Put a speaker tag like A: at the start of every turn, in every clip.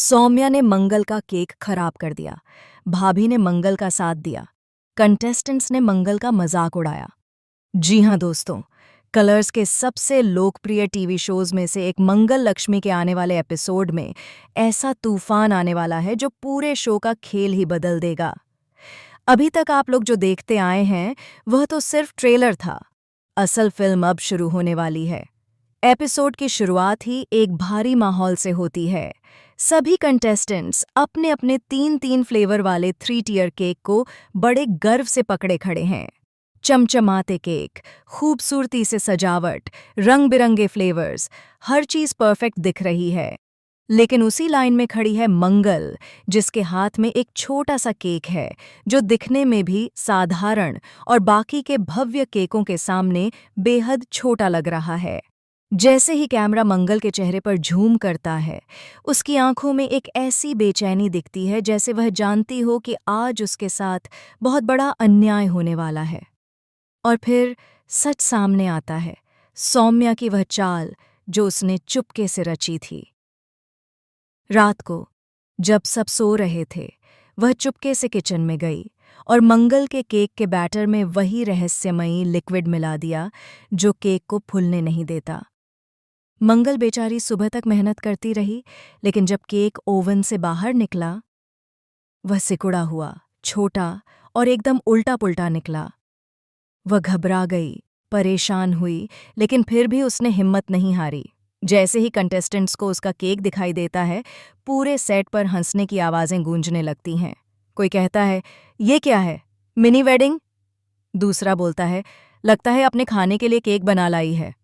A: सौम्या ने मंगल का केक खराब कर दिया। भाभी ने मंगल का साथ दिया। कंटेस्टेंट्स ने मंगल का मजाक उड़ाया। जी हाँ दोस्तों, कलर्स के सबसे लोकप्रिय टीवी शोज में से एक मंगल लक्ष्मी के आने वाले एपिसोड में ऐसा तूफान आने वाला है जो पूरे शो का खेल ही बदल देगा। अभी तक आप लोग जो देखते आए हैं वह तो सिर्फ ट्रेलर था। असल फिल्म अब शुरू होने वाली है। एपिसोड की शुरुआत ही एक भारी माहौल से होती है। सभी कंटेस्टेंट्स अपने अपने तीन तीन फ्लेवर वाले 3 टियर केक को बड़े गर्व से पकड़े खड़े हैं। चमचमाते केक, खूबसूरती से सजावट, रंग बिरंगे फ्लेवर्स, हर चीज परफेक्ट दिख रही है। लेकिन उसी लाइन में खड़ी है मंगल, जिसके हाथ में एक छोटा सा केक है जो दिखने में भी साधारण और बाकी के भव्य केकों के सामने बेहद छोटा लग रहा है। जैसे ही कैमरा मंगल के चेहरे पर झूम करता है, उसकी आंखों में एक ऐसी बेचैनी दिखती है जैसे वह जानती हो कि आज उसके साथ बहुत बड़ा अन्याय होने वाला है। और फिर सच सामने आता है, सौम्या की वह चाल जो उसने चुपके से रची थी। रात को जब सब सो रहे थे, वह चुपके से किचन में गई और मंगल के केक के बैटर में वही रहस्यमयी लिक्विड मिला दिया जो केक को फूलने नहीं देता। मंगल बेचारी सुबह तक मेहनत करती रही, लेकिन जब केक ओवन से बाहर निकला, वह सिकुड़ा हुआ, छोटा और एकदम उल्टा पुल्टा निकला। वह घबरा गई, परेशान हुई, लेकिन फिर भी उसने हिम्मत नहीं हारी। जैसे ही कंटेस्टेंट्स को उसका केक दिखाई देता है, पूरे सेट पर हंसने की आवाजें गूंजने लगती हैं। कोई कहता है, ये क्या है, मिनी वेडिंग? दूसरा बोलता है, लगता है अपने खाने के लिए केक बना लाई है।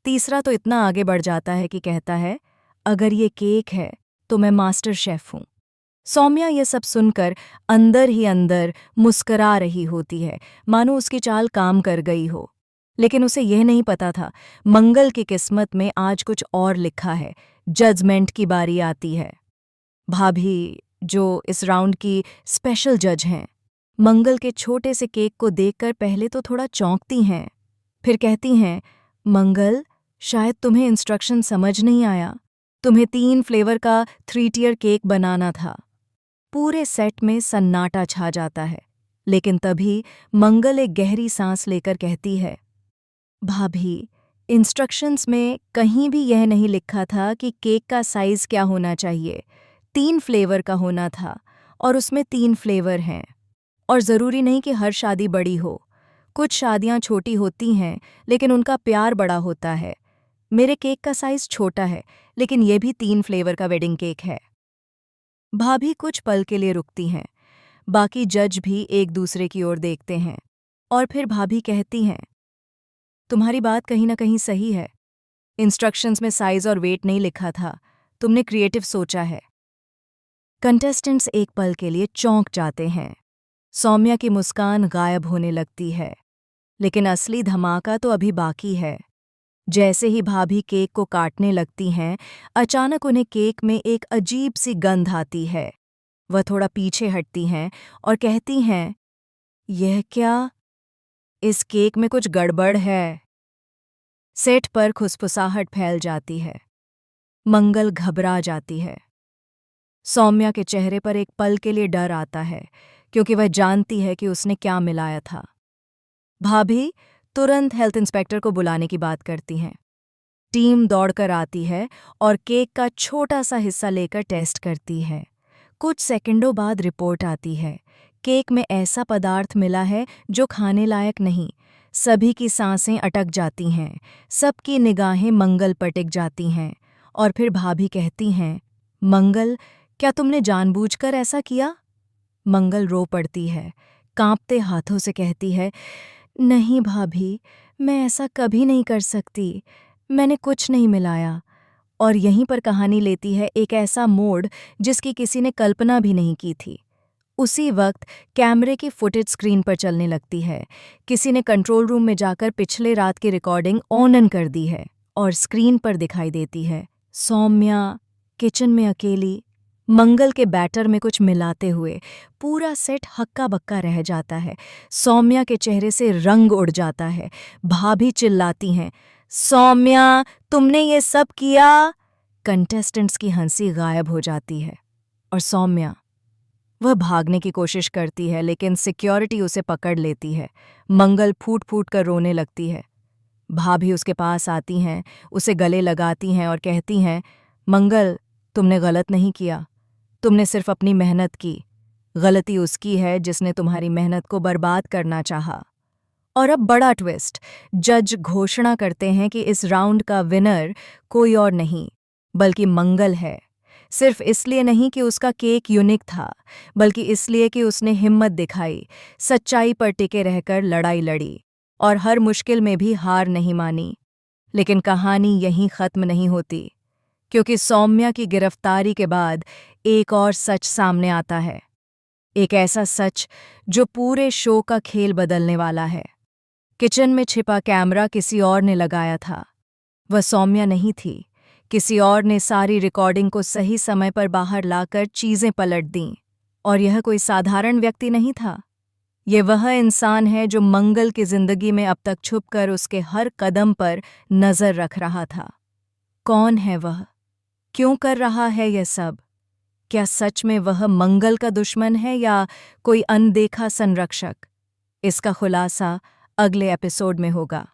A: तीसरा तो इतना आगे बढ़ जाता है कि कहता है, अगर ये केक है तो मैं मास्टर शेफ हूं। सौम्या ये सब सुनकर अंदर ही अंदर मुस्करा रही होती है, मानो उसकी चाल काम कर गई हो। लेकिन उसे यह नहीं पता था, मंगल की किस्मत में आज कुछ और लिखा है। जजमेंट की बारी आती है। भाभी, जो इस राउंड की स्पेशल जज हैं, मंगल के छोटे से केक को देखकर पहले तो थोड़ा चौंकती हैं, फिर कहती हैं, मंगल, शायद तुम्हें इंस्ट्रक्शन समझ नहीं आया। तुम्हें 3 फ्लेवर का 3 टियर केक बनाना था। पूरे सेट में सन्नाटा छा जाता है, लेकिन तभी मंगल एक गहरी सांस लेकर कहती है, भाभी, इंस्ट्रक्शंस में कहीं भी यह नहीं लिखा था कि केक का साइज क्या होना चाहिए। 3 फ्लेवर का होना था और उसमें 3 फ्लेवर हैं। और ज़रूरी नहीं कि हर शादी बड़ी हो। कुछ शादियां छोटी होती हैं, लेकिन उनका प्यार बड़ा होता है। मेरे केक का साइज छोटा है, लेकिन यह भी 3 फ्लेवर का वेडिंग केक है। भाभी कुछ पल के लिए रुकती हैं। बाकी जज भी एक दूसरे की ओर देखते हैं और फिर भाभी कहती हैं, तुम्हारी बात कहीं ना कहीं सही है। इंस्ट्रक्शंस में साइज और वेट नहीं लिखा था। तुमने क्रिएटिव सोचा है। कंटेस्टेंट्स एक पल के लिए चौंक जाते हैं। सौम्या की मुस्कान गायब होने लगती है, लेकिन असली धमाका तो अभी बाकी है। जैसे ही भाभी केक को काटने लगती हैं, अचानक उन्हें केक में एक अजीब सी गंध आती है। वह थोड़ा पीछे हटती हैं और कहती हैं, यह क्या? इस केक में कुछ गड़बड़ है। सेट पर खुसफुसाहट फैल जाती है। मंगल घबरा जाती है। सौम्या के चेहरे पर एक पल के लिए डर आता है, क्योंकि वह जानती है कि उसने क्या मिलाया था। भाभी तुरंत हेल्थ इंस्पेक्टर को बुलाने की बात करती हैं। टीम दौड़कर आती है और केक का छोटा सा हिस्सा लेकर टेस्ट करती है। कुछ सेकंडों बाद रिपोर्ट आती है। केक में ऐसा पदार्थ मिला है जो खाने लायक नहीं। सभी की सांसें अटक जाती हैं, सबकी निगाहें मंगल पर टिक जाती हैं। और फिर भाभी कहती हैं, मंगल, क्या तुमने जानबूझकर ऐसा किया? मंगल रो पड़ती है, कांपते हाथों से कहती है, नहीं भाभी, मैं ऐसा कभी नहीं कर सकती। मैंने कुछ नहीं मिलाया। और यहीं पर कहानी लेती है एक ऐसा मोड़ जिसकी किसी ने कल्पना भी नहीं की थी। उसी वक्त कैमरे की फुटेज स्क्रीन पर चलने लगती है। किसी ने कंट्रोल रूम में जाकर पिछले रात की रिकॉर्डिंग ऑन कर दी है और स्क्रीन पर दिखाई देती है सौम्या किचन में अकेली, मंगल के बैटर में कुछ मिलाते हुए। पूरा सेट हक्का बक्का रह जाता है। सौम्या के चेहरे से रंग उड़ जाता है। भाभी चिल्लाती हैं, सौम्या, तुमने ये सब किया? कंटेस्टेंट्स की हंसी गायब हो जाती है और सौम्या, वह भागने की कोशिश करती है लेकिन सिक्योरिटी उसे पकड़ लेती है। मंगल फूट फूट कर रोने लगती है। भाभी उसके पास आती हैं, उसे गले लगाती हैं और कहती हैं, मंगल, तुमने गलत नहीं किया, तुमने सिर्फ अपनी मेहनत की। गलती उसकी है जिसने तुम्हारी मेहनत को बर्बाद करना चाहा। और अब बड़ा ट्विस्ट, जज घोषणा करते हैं कि इस राउंड का विनर कोई और नहीं बल्कि मंगल है। सिर्फ इसलिए नहीं कि उसका केक यूनिक था, बल्कि इसलिए कि उसने हिम्मत दिखाई, सच्चाई पर टिके रहकर लड़ाई लड़ी और हर मुश्किल में भी हार नहीं मानी। लेकिन कहानी यहीं खत्म नहीं होती, क्योंकि सौम्या की गिरफ्तारी के बाद एक और सच सामने आता है। एक ऐसा सच जो पूरे शो का खेल बदलने वाला है। किचन में छिपा कैमरा किसी और ने लगाया था। वह सौम्या नहीं थी। किसी और ने सारी रिकॉर्डिंग को सही समय पर बाहर लाकर चीजें पलट दीं। और यह कोई साधारण व्यक्ति नहीं था। ये वह इंसान है जो मंगल की जिंदगी में अब तक छुपकर उसके हर कदम पर नजर रख रहा था। कौन है वह? क्यों कर रहा है यह सब? क्या सच में वह मंगल का दुश्मन है या कोई अनदेखा संरक्षक? इसका खुलासा अगले एपिसोड में होगा।